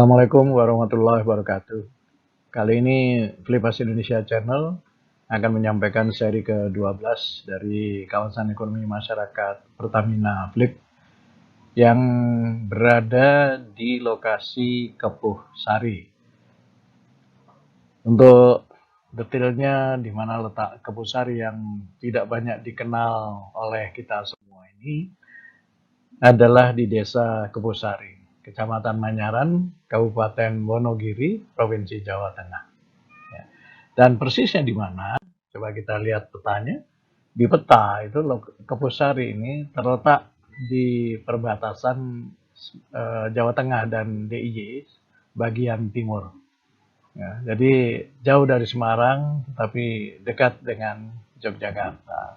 Assalamualaikum warahmatullahi wabarakatuh. Kali ini Flipas Indonesia Channel akan menyampaikan seri ke-12 dari kawasan ekonomi masyarakat Pertamina Flip yang berada di lokasi Kepuh Sari. Untuk detailnya di mana letak Kepuh Sari yang tidak banyak dikenal oleh kita semua ini adalah di Desa Kepuh Sari, Kecamatan Manyaran, Kabupaten Wonogiri, Provinsi Jawa Tengah. Ya. Dan persisnya di mana? Coba kita lihat petanya. Di peta itu Kepuh Sari ini terletak di perbatasan Jawa Tengah dan DIY bagian timur. Ya, jadi jauh dari Semarang, tapi dekat dengan Yogyakarta.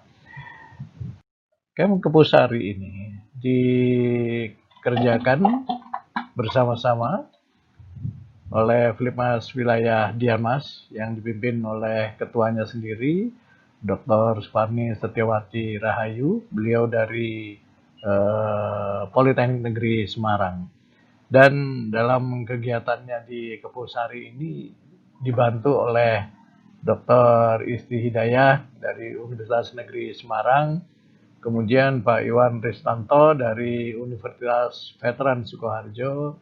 Kepuh Sari ini dikerjakan bersama-sama oleh Flipmas Wilayah Dianmas yang dipimpin oleh ketuanya sendiri, Dr. Suparni Setiawati Rahayu, beliau dari Politeknik Negeri Semarang. Dan dalam kegiatannya di Kepuh Sari ini dibantu oleh Dr. Isti Hidayah dari Universitas Negeri Semarang, kemudian Pak Iwan Ristanto dari Universitas Veteran Sukoharjo,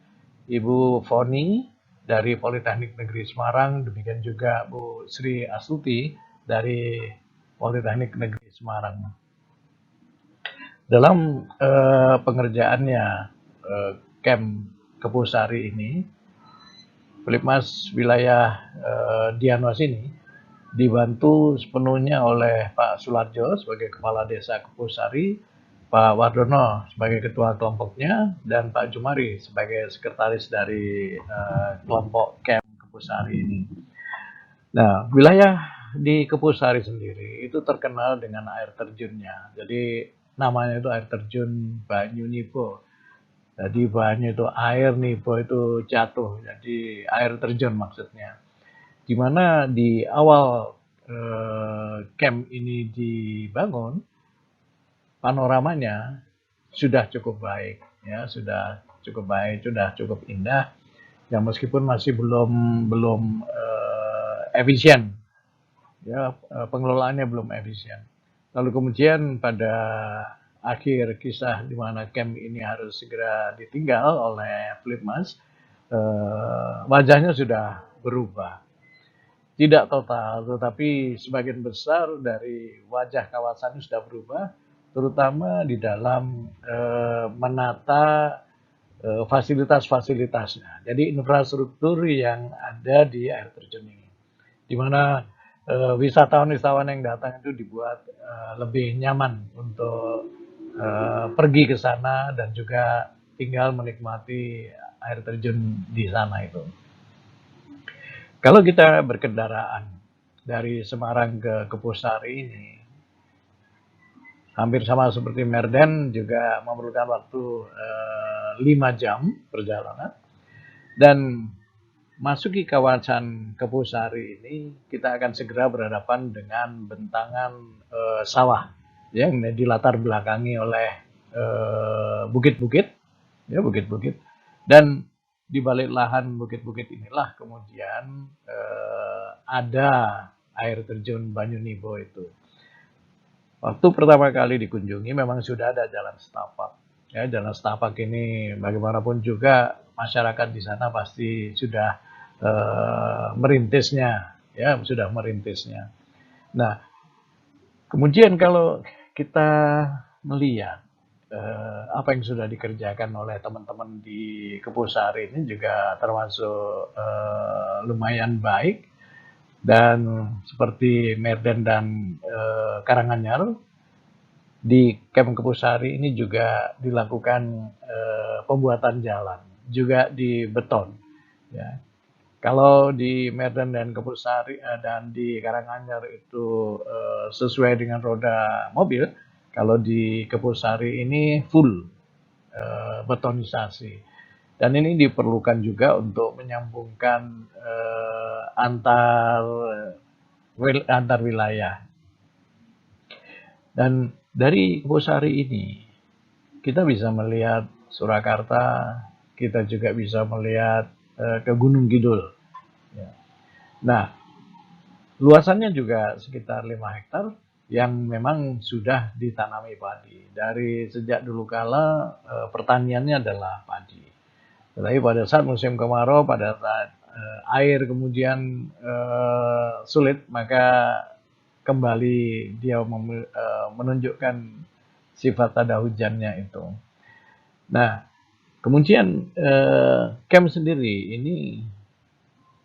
Ibu Foni dari Politeknik Negeri Semarang, demikian juga Bu Sri Astuti dari Politeknik Negeri Semarang. Dalam pengerjaannya camp Kepuh Sari ini, Flipmas Wilayah Dianwas ini dibantu sepenuhnya oleh Pak Sularjo sebagai Kepala Desa Kepuh Sari, Pak Wardono sebagai Ketua kelompoknya, dan Pak Jumari sebagai Sekretaris dari kelompok camp Kepuh Sari ini. Nah, wilayah di Kepuh Sari sendiri itu terkenal dengan air terjunnya. Jadi namanya itu air terjun Banyu Nibo. Jadi banyu itu air, Nibo itu jatuh. Jadi air terjun maksudnya. Di mana di awal camp ini dibangun, panoramanya sudah cukup baik, ya sudah cukup baik, sudah cukup indah. Ya meskipun masih belum efisien, ya pengelolaannya belum efisien. Lalu kemudian pada akhir kisah di mana camp ini harus segera ditinggal oleh Flipmas, wajahnya sudah berubah. Tidak total, tetapi sebagian besar dari wajah kawasan sudah berubah, terutama di dalam menata fasilitas-fasilitasnya. Jadi infrastruktur yang ada di air terjun ini, di mana wisatawan-wisatawan yang datang itu dibuat lebih nyaman untuk pergi ke sana dan juga tinggal menikmati air terjun di sana itu. Kalau kita berkendaraan dari Semarang ke Kepuh Sari ini, hampir sama seperti Merden, juga memerlukan waktu 5 jam perjalanan. Dan masuki kawasan Kepuh Sari ini, kita akan segera berhadapan dengan bentangan sawah yang dilatar belakangi oleh bukit-bukit, ya bukit-bukit. Dan di balik lahan bukit-bukit inilah kemudian ada air terjun Banyu Nibo itu. Waktu pertama kali dikunjungi memang sudah ada jalan setapak. Ya, jalan setapak ini bagaimanapun juga masyarakat di sana pasti sudah merintisnya, ya sudah merintisnya. Nah, kemudian kalau kita melihat apa yang sudah dikerjakan oleh teman-teman di Kepuh Sari ini juga termasuk lumayan baik, dan seperti Merden dan Karanganyar, di camp Kepuh Sari ini juga dilakukan pembuatan jalan, juga di beton. Ya. Kalau di Merden dan Kepuh Sari dan di Karanganyar itu sesuai dengan roda mobil, kalau di Kepuh Sari ini full betonisasi. Dan ini diperlukan juga untuk menyambungkan antar wilayah. Dan dari Kepuh Sari ini kita bisa melihat Surakarta, kita juga bisa melihat ke Gunung Kidul. Ya. Nah, luasannya juga sekitar 5 hektar yang memang sudah ditanami padi. Dari sejak dulu kala pertaniannya adalah padi. Tetapi pada saat musim kemarau, pada saat air kemudian sulit, maka kembali dia menunjukkan sifat tada hujannya itu. Nah, kemudian camp sendiri ini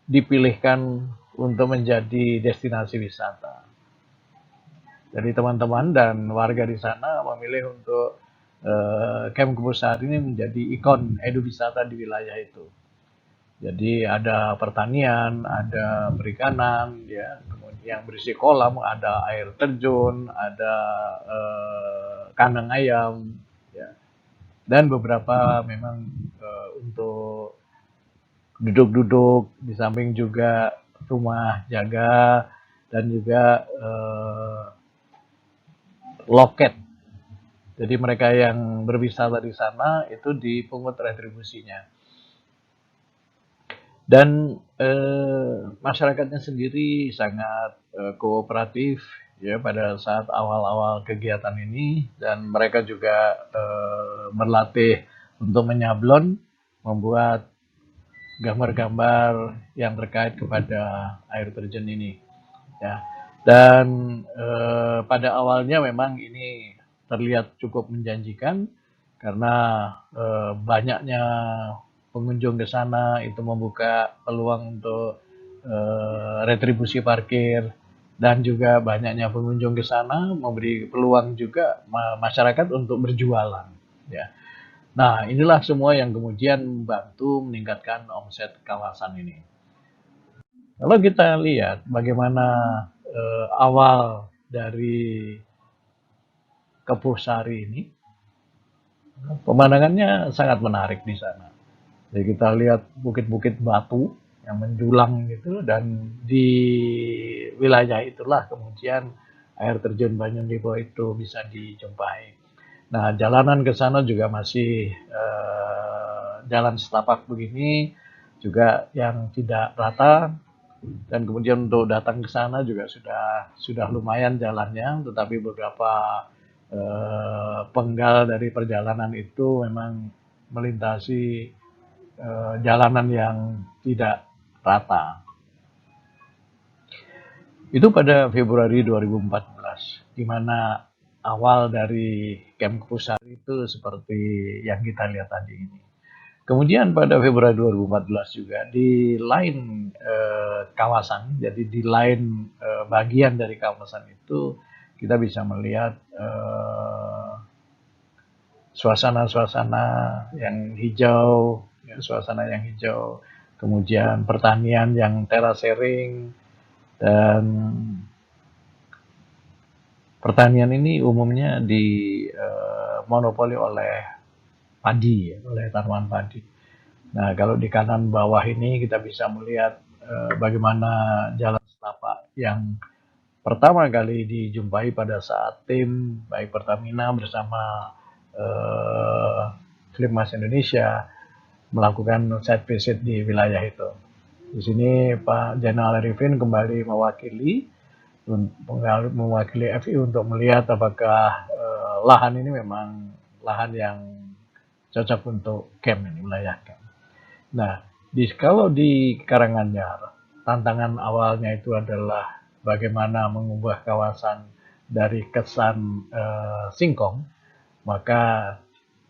dipilihkan untuk menjadi destinasi wisata. Jadi teman-teman dan warga di sana memilih untuk camp Kebusari ini menjadi ikon eduwisata di wilayah itu. Jadi ada pertanian, ada perikanan, ya, kemudian yang berisi kolam, ada air terjun, ada kandang ayam, ya, dan beberapa memang untuk duduk-duduk, di samping juga rumah jaga dan juga loket. Jadi mereka yang berwisata di sana itu dipungut retribusinya. Dan masyarakatnya sendiri sangat kooperatif ya pada saat awal-awal kegiatan ini, dan mereka juga berlatih untuk menyablon, membuat gambar-gambar yang terkait kepada air terjun ini ya. Dan pada awalnya memang ini terlihat cukup menjanjikan karena banyaknya pengunjung ke sana itu membuka peluang untuk retribusi parkir, dan juga banyaknya pengunjung ke sana memberi peluang juga masyarakat untuk berjualan ya. Nah, inilah semua yang kemudian membantu meningkatkan omset kawasan ini. Kalau kita lihat bagaimana awal dari Kepusari ini, pemandangannya sangat menarik di sana. Jadi kita lihat bukit-bukit batu yang menjulang gitu, dan di wilayah itulah kemudian air terjun Banyu Nipo itu bisa dijumpai. Nah, jalanan ke sana juga masih jalan setapak begini, juga yang tidak rata, dan kemudian untuk datang ke sana juga sudah lumayan jalannya, tetapi beberapa penggal dari perjalanan itu memang melintasi jalanan yang tidak rata. Itu pada Februari 2014, di mana awal dari Camp Kepusari itu seperti yang kita lihat tadi ini. Kemudian pada Februari 2014 juga di lain kawasan, jadi di lain bagian dari kawasan itu kita bisa melihat suasana-suasana yang hijau, ya, suasana yang hijau, kemudian pertanian yang terasering, dan pertanian ini umumnya dimonopoli oleh padi, ya, oleh tanaman padi. Nah, kalau di kanan bawah ini kita bisa melihat bagaimana jalan setapak yang pertama kali dijumpai pada saat tim baik Pertamina bersama Flipmas Indonesia melakukan site visit di wilayah itu. Di sini Pak Jainal Arifin kembali mewakili FI untuk melihat apakah lahan ini memang lahan yang cocok untuk camp ini, wilayah camp. Nah, kalau di Karanganyar, tantangan awalnya itu adalah bagaimana mengubah kawasan dari kesan singkong, maka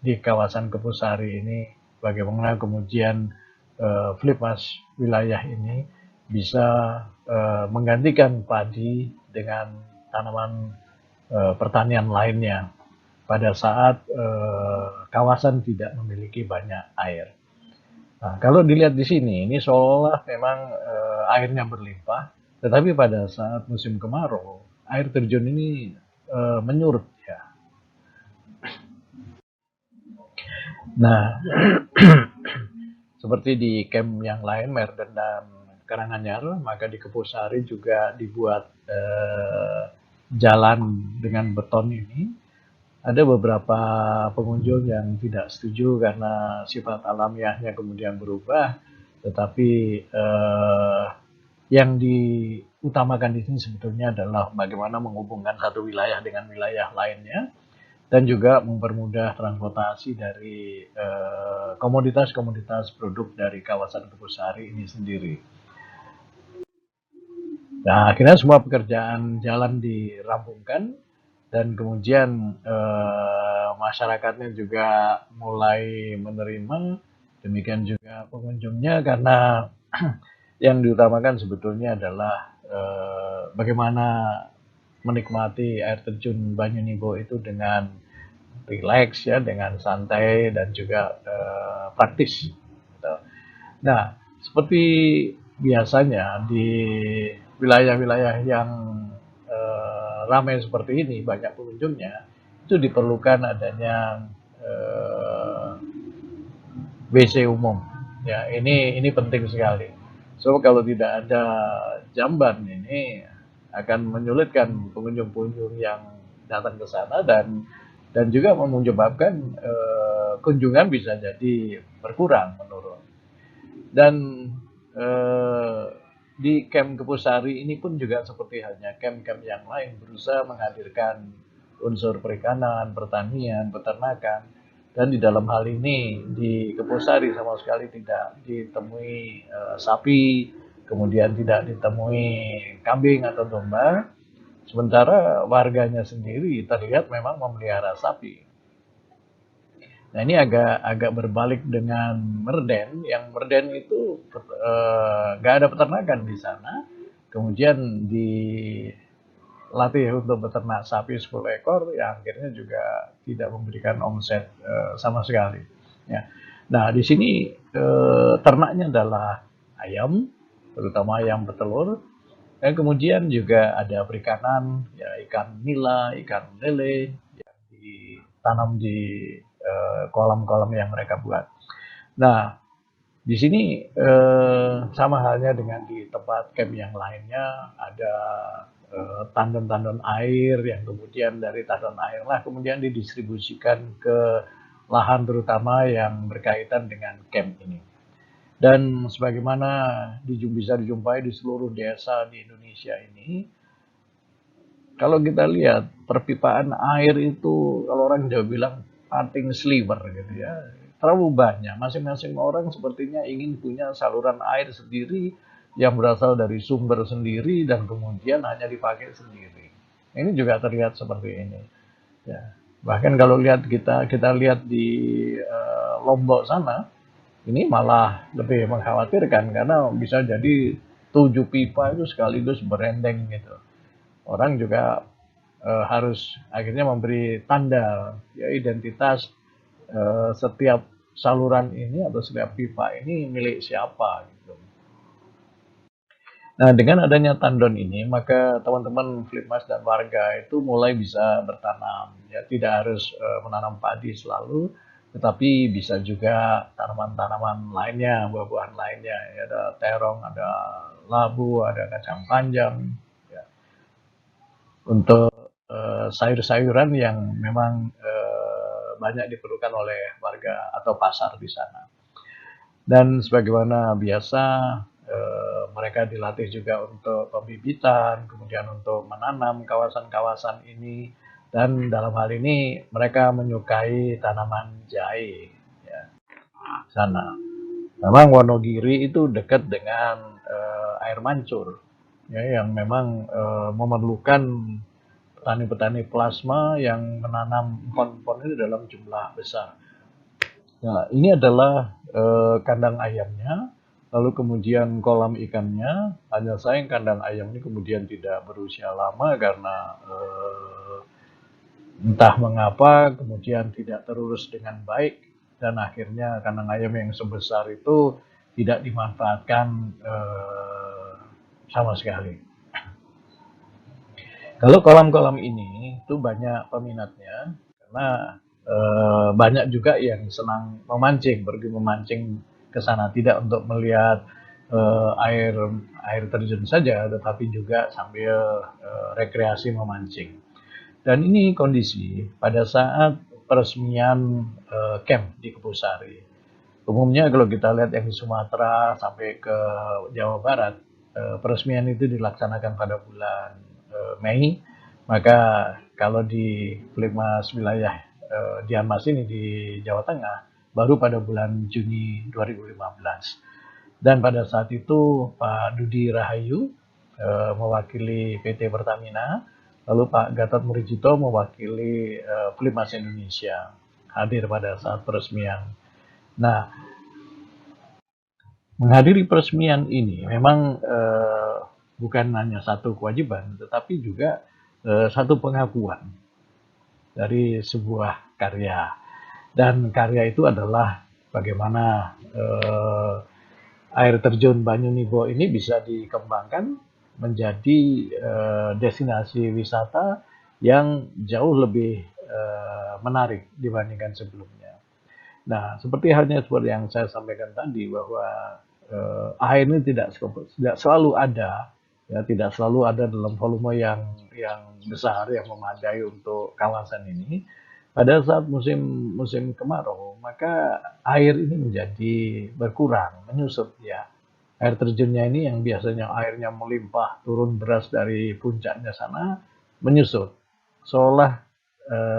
di kawasan Kepusari ini bagaimana kemudian Flipmas wilayah ini bisa menggantikan padi dengan tanaman pertanian lainnya pada saat kawasan tidak memiliki banyak air. Nah, kalau dilihat di sini, ini seolah memang airnya berlimpah, tetapi pada saat musim kemarau, air terjun ini menyurut ya. Nah, seperti di camp yang lain, Merden dan Karanganyar, maka di Kepusari juga dibuat jalan dengan beton ini. Ada beberapa pengunjung yang tidak setuju karena sifat alamiahnya kemudian berubah, tetapi yang diutamakan di sini sebetulnya adalah bagaimana menghubungkan satu wilayah dengan wilayah lainnya dan juga mempermudah transportasi dari komoditas-komoditas produk dari kawasan Kebusari ini sendiri. Nah, akhirnya semua pekerjaan jalan dirampungkan dan kemudian masyarakatnya juga mulai menerima, demikian juga pengunjungnya, karena yang diutamakan sebetulnya adalah bagaimana menikmati air terjun Banyunibo itu dengan rileks ya, dengan santai dan juga praktis. Nah, seperti biasanya di wilayah-wilayah yang ramai seperti ini, banyak pengunjungnya, itu diperlukan adanya WC umum. Ya, ini penting sekali. So kalau tidak ada jamban ini akan menyulitkan pengunjung-pengunjung yang datang ke sana dan juga menyebabkan kunjungan bisa jadi berkurang, menurun. Dan eh, di camp Kepusari ini pun juga seperti halnya camp-camp yang lain, berusaha menghadirkan unsur perikanan, pertanian, peternakan. Dan di dalam hal ini di Kepusari sama sekali tidak ditemui sapi, kemudian tidak ditemui kambing atau domba. Sementara warganya sendiri terlihat memang memelihara sapi. Nah, ini agak berbalik dengan Merden. Yang Merden itu nggak ada peternakan di sana. Kemudian dilatih untuk beternak sapi 10 ekor, yang akhirnya juga tidak memberikan omset sama sekali. Ya. Nah, di sini ternaknya adalah ayam, terutama ayam petelur. Dan kemudian juga ada perikanan, ya, ikan nila, ikan lele yang ditanam di kolam-kolam yang mereka buat. Nah, di sini sama halnya dengan di tempat camp yang lainnya, ada tandon-tandon air yang kemudian dari tandon air lah kemudian didistribusikan ke lahan terutama yang berkaitan dengan camp ini. Dan sebagaimana bisa dijumpai di seluruh desa di Indonesia ini, kalau kita lihat perpipaan air itu, kalau orang Jawa bilang pating sliver gitu ya, terlalu banyak. Masing-masing orang sepertinya ingin punya saluran air sendiri yang berasal dari sumber sendiri dan kemudian hanya dipakai sendiri. Ini juga terlihat seperti ini. Ya. Bahkan kalau kita lihat di Lombok sana, ini malah lebih mengkhawatirkan karena bisa jadi 7 pipa itu sekaligus berendeng gitu. Orang juga harus akhirnya memberi tanda ya identitas setiap saluran ini atau setiap pipa ini milik siapa gitu. Nah, dengan adanya tandon ini, maka teman-teman Flipmas dan warga itu mulai bisa bertanam. Ya, tidak harus menanam padi selalu, tetapi bisa juga tanaman-tanaman lainnya, buah-buahan lainnya. Ya, ada terong, ada labu, ada kacang panjang. Ya. Untuk sayur-sayuran yang memang banyak diperlukan oleh warga atau pasar di sana. Dan sebagaimana biasa, mereka dilatih juga untuk pembibitan, kemudian untuk menanam kawasan-kawasan ini, dan dalam hal ini mereka menyukai tanaman jahe ya, sana. Memang Wonogiri itu dekat dengan air mancur, ya, yang memang memerlukan petani-petani plasma yang menanam pohon-pohon ini dalam jumlah besar. Nah, ini adalah kandang ayamnya, lalu kemudian kolam ikannya. Hanya sayang kandang ayam ini kemudian tidak berusia lama karena entah mengapa kemudian tidak terurus dengan baik dan akhirnya kandang ayam yang sebesar itu tidak dimanfaatkan sama sekali. Kalau kolam-kolam ini itu banyak peminatnya karena banyak juga yang senang memancing, pergi memancing ke sana tidak untuk melihat air terjun saja, tetapi juga sambil rekreasi memancing. Dan ini kondisi pada saat peresmian camp di Kepusari. Umumnya kalau kita lihat yang di Sumatera sampai ke Jawa Barat, peresmian itu dilaksanakan pada bulan Mei. Maka kalau di Pelikmas wilayah Dian Mas ini di Jawa Tengah baru pada bulan Juni 2015. Dan pada saat itu Pak Dudi Rahayu mewakili PT Pertamina, lalu Pak Gatot Murijito mewakili Pelikmas Indonesia hadir pada saat peresmian. Nah, menghadiri peresmian ini memang bukan hanya satu kewajiban, tetapi juga satu pengakuan dari sebuah karya. Dan karya itu adalah bagaimana air terjun Banyunibo ini bisa dikembangkan menjadi destinasi wisata yang jauh lebih menarik dibandingkan sebelumnya. Nah, seperti halnya seperti yang saya sampaikan tadi bahwa air ini tidak selalu ada, ya tidak selalu ada dalam volume yang besar yang memadai untuk kawasan ini. Pada saat musim musim kemarau, maka air ini menjadi berkurang, menyusut ya. Air terjunnya ini yang biasanya airnya melimpah turun deras dari puncaknya sana menyusut, seolah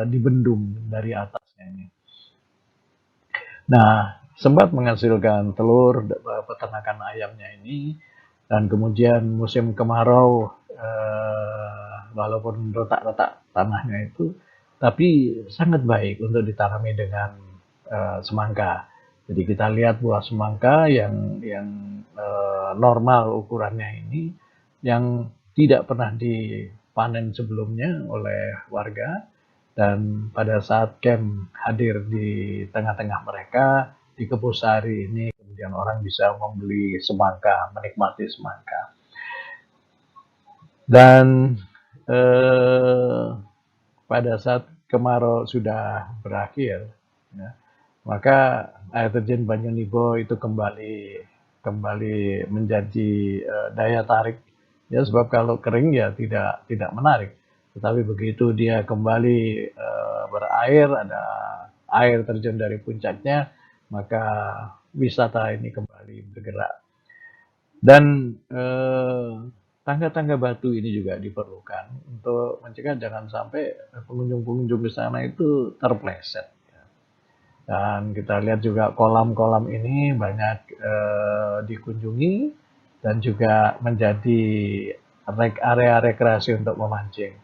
dibendung dari atasnya ini. Nah, sempat menghasilkan telur peternakan ayamnya ini, dan kemudian musim kemarau walaupun retak-retak tanahnya itu, tapi sangat baik untuk ditanami dengan semangka. Jadi kita lihat buah semangka yang normal ukurannya ini, yang tidak pernah dipanen sebelumnya oleh warga, dan pada saat camp hadir di tengah-tengah mereka di Kebosari ini, kemudian orang bisa membeli semangka, menikmati semangka. Dan pada saat kemarau sudah berakhir, ya, maka air terjun Banyunibo itu kembali menjadi daya tarik, ya, sebab kalau kering ya tidak menarik, tetapi begitu dia kembali berair, ada air terjun dari puncaknya, maka wisata ini kembali bergerak. Dan tangga-tangga batu ini juga diperlukan untuk mencegah jangan sampai pengunjung-pengunjung ke sana itu terpleset. Dan kita lihat juga kolam-kolam ini banyak dikunjungi dan juga menjadi area rekreasi untuk memancing.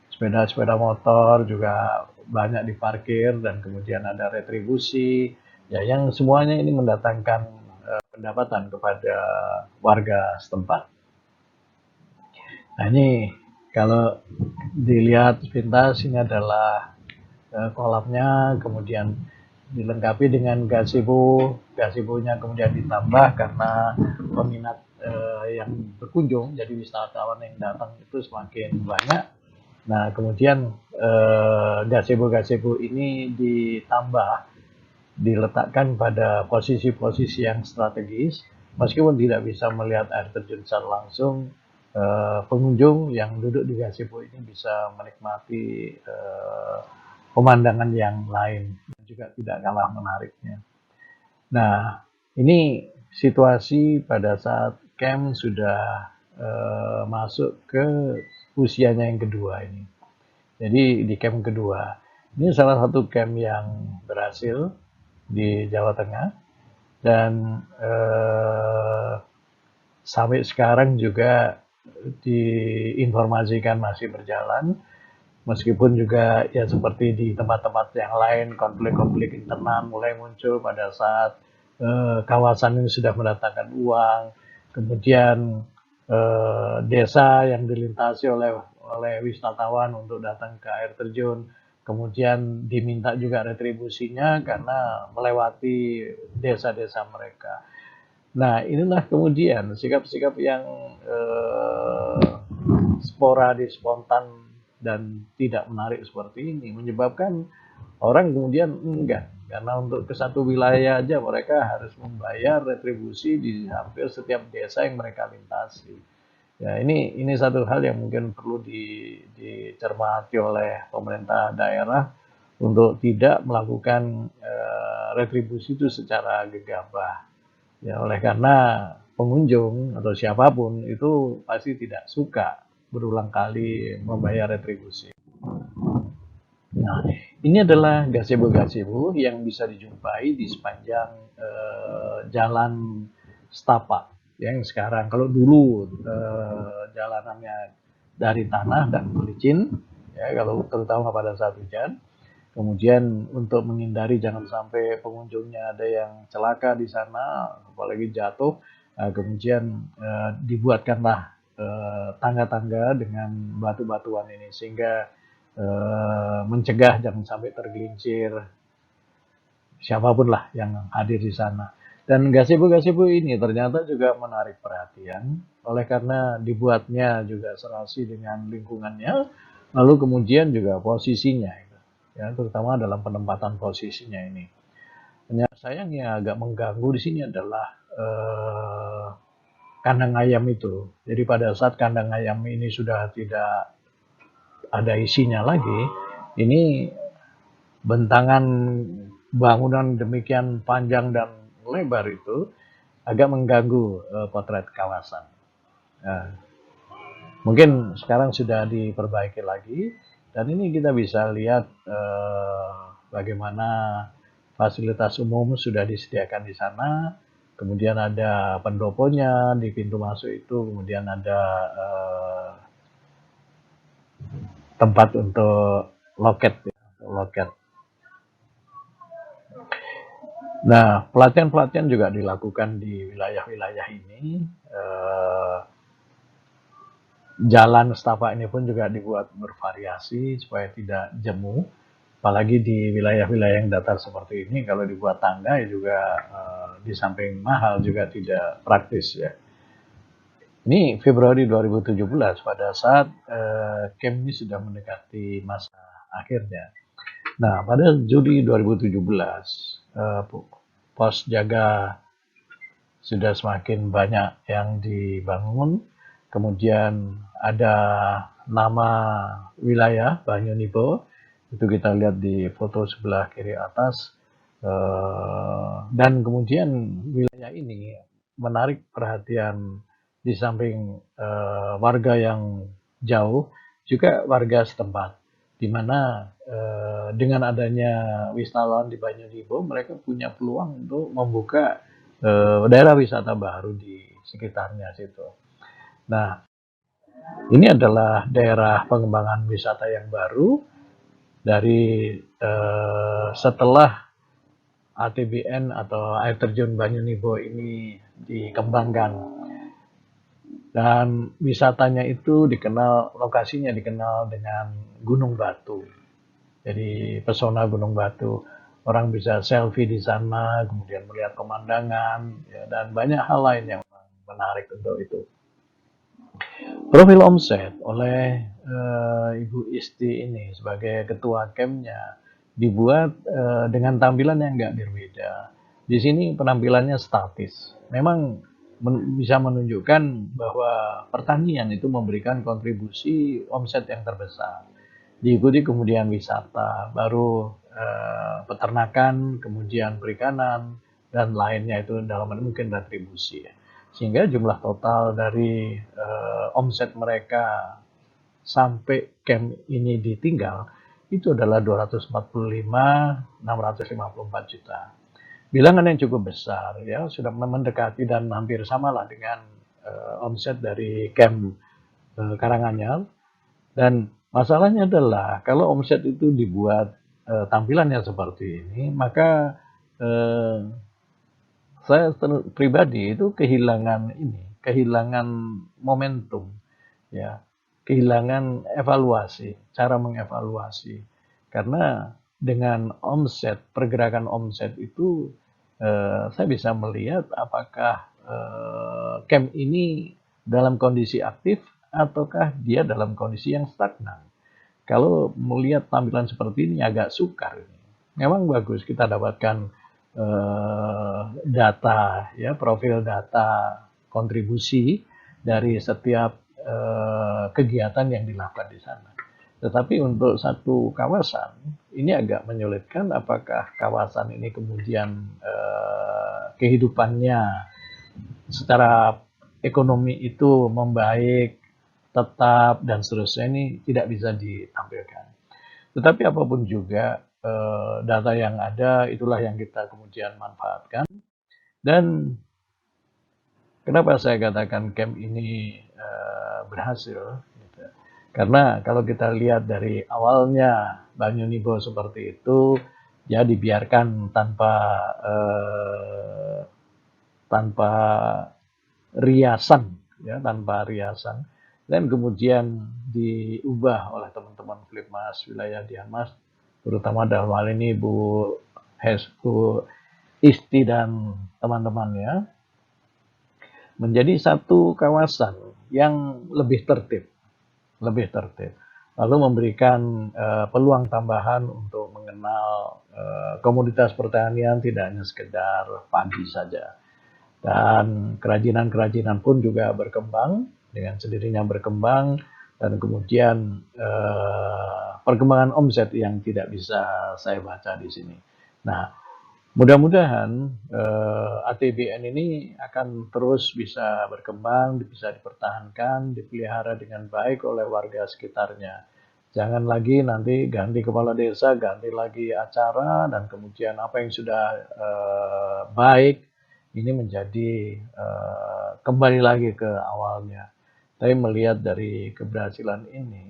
Sepeda-sepeda motor juga banyak diparkir dan kemudian ada retribusi, ya, yang semuanya ini mendatangkan pendapatan kepada warga setempat. Nah, ini kalau dilihat sepintas ini adalah kolamnya, kemudian dilengkapi dengan gazebo, gazebonya kemudian ditambah karena peminat yang berkunjung, jadi wisatawan yang datang itu semakin banyak. Nah, kemudian gazebo-gazebo ini ditambah, diletakkan pada posisi-posisi yang strategis, meskipun tidak bisa melihat air terjun secara langsung. Pengunjung yang duduk di gazebo ini bisa menikmati pemandangan yang lain, dan juga tidak kalah menariknya. Nah, ini situasi pada saat camp sudah masuk ke usianya yang kedua ini. Jadi di camp kedua, ini salah satu camp yang berhasil di Jawa Tengah, dan sampai sekarang juga diinformasikan masih berjalan, meskipun juga ya seperti di tempat-tempat yang lain konflik-konflik internal mulai muncul pada saat kawasan ini sudah mendatangkan uang, kemudian desa yang dilintasi oleh wisatawan untuk datang ke air terjun, kemudian diminta juga retribusinya karena melewati desa-desa mereka. Nah, inilah kemudian sikap-sikap yang sporadis, spontan, dan tidak menarik seperti ini menyebabkan orang kemudian enggan, karena untuk ke satu wilayah aja mereka harus membayar retribusi di hampir setiap desa yang mereka lintasi. Ya, ini satu hal yang mungkin perlu dicermati oleh pemerintah daerah untuk tidak melakukan retribusi itu secara gegabah. Ya, oleh karena pengunjung atau siapapun itu pasti tidak suka berulang kali membayar retribusi. Nah, ini adalah gazebo-gazebo yang bisa dijumpai di sepanjang jalan setapak. Yang sekarang, kalau dulu jalanannya dari tanah dan licin, ya, kalau terutama pada saat hujan. Kemudian untuk menghindari jangan sampai pengunjungnya ada yang celaka di sana, apalagi jatuh, kemudian dibuatkanlah tangga-tangga dengan batu-batuan ini sehingga mencegah jangan sampai tergelincir siapapun lah yang hadir di sana. Dan gazebo-gazebo ini ternyata juga menarik perhatian oleh karena dibuatnya juga serasi dengan lingkungannya, lalu kemudian juga posisinya, ya, terutama dalam penempatan posisinya ini. Hanya sayangnya agak mengganggu di sini adalah kandang ayam itu. Jadi pada saat kandang ayam ini sudah tidak ada isinya lagi, ini bentangan bangunan demikian panjang dan lebar itu agak mengganggu potret kawasan. Nah, mungkin sekarang sudah diperbaiki lagi dan ini kita bisa lihat bagaimana fasilitas umum sudah disediakan di sana. Kemudian ada pendoponya di pintu masuk itu, kemudian ada tempat untuk loket, loket. Nah, pelatihan-pelatihan juga dilakukan di wilayah-wilayah ini. Jalan setapak ini pun juga dibuat bervariasi supaya tidak jemu. Apalagi di wilayah-wilayah yang datar seperti ini, kalau dibuat tangga ya juga di samping mahal juga tidak praktis ya. Ini Februari 2017 pada saat camp ini sudah mendekati masa akhirnya. Nah, pada Juli 2017 pos jaga sudah semakin banyak yang dibangun. Kemudian ada nama wilayah Banyunibo, itu kita lihat di foto sebelah kiri atas. Dan kemudian wilayah ini menarik perhatian di samping warga yang jauh, juga warga setempat, di mana dengan adanya wisatawan di Banyunibo, mereka punya peluang untuk membuka daerah wisata baru di sekitarnya situ. Nah, ini adalah daerah pengembangan wisata yang baru dari setelah ATBN atau air terjun Banyunibo ini dikembangkan. Dan wisatanya itu dikenal, lokasinya dikenal dengan Gunung Batu. Jadi pesona Gunung Batu. Orang bisa selfie di sana, kemudian melihat pemandangan, ya, dan banyak hal lain yang menarik untuk itu. Profil omset oleh Ibu Isti ini sebagai ketua campnya dibuat dengan tampilan yang nggak berbeda. Di sini penampilannya statis. Memang bisa menunjukkan bahwa pertanian itu memberikan kontribusi omset yang terbesar. Diikuti kemudian wisata, baru peternakan, kemudian perikanan, dan lainnya itu dalam mungkin retribusi. Sehingga jumlah total dari omset mereka sampai camp ini ditinggal itu adalah 245.654 juta. Bilangan yang cukup besar, ya, sudah mendekati dan hampir samalah dengan omset dari camp Karanganyar. Dan masalahnya adalah kalau omset itu dibuat tampilannya seperti ini, maka saya pribadi itu kehilangan momentum, ya, kehilangan evaluasi, cara mengevaluasi. Karena dengan omset, pergerakan omset itu saya bisa melihat apakah camp ini dalam kondisi aktif ataukah dia dalam kondisi yang stagnan. Kalau melihat tampilan seperti ini agak sukar. Memang bagus kita dapatkan data, ya, profil data kontribusi dari setiap kegiatan yang dilakukan di sana. Tetapi untuk satu kawasan ini agak menyulitkan, apakah kawasan ini kemudian kehidupannya secara ekonomi itu membaik, tetap, dan seterusnya, ini tidak bisa ditampilkan. Tetapi apapun juga, data yang ada itulah yang kita kemudian manfaatkan. Dan kenapa saya katakan camp ini berhasil? Gitu. Karena kalau kita lihat dari awalnya Banyunibo seperti itu, ya dibiarkan tanpa riasan, ya tanpa riasan, dan kemudian diubah oleh teman-teman Flipmas wilayah Diamas, terutama dalam hal ini Bu Isti dan teman-temannya, menjadi satu kawasan yang lebih tertib, lalu memberikan peluang tambahan untuk mengenal komoditas pertanian, tidak hanya sekedar padi saja. Dan kerajinan-kerajinan pun juga berkembang, dengan sendirinya berkembang, dan kemudian perkembangan omset yang tidak bisa saya baca di sini. Nah, mudah-mudahan ATBN ini akan terus bisa berkembang, bisa dipertahankan, dipelihara dengan baik oleh warga sekitarnya. Jangan lagi nanti ganti kepala desa, ganti lagi acara, dan kemudian apa yang sudah baik ini menjadi kembali lagi ke awalnya. Tapi melihat dari keberhasilan ini,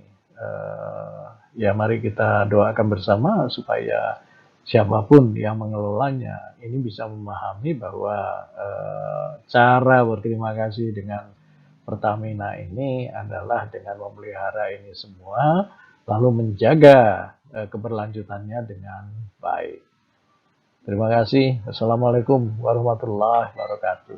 ya mari kita doakan bersama supaya siapapun yang mengelolanya ini bisa memahami bahwa cara berterima kasih dengan Pertamina ini adalah dengan memelihara ini semua, lalu menjaga keberlanjutannya dengan baik. Terima kasih. Assalamualaikum warahmatullahi wabarakatuh.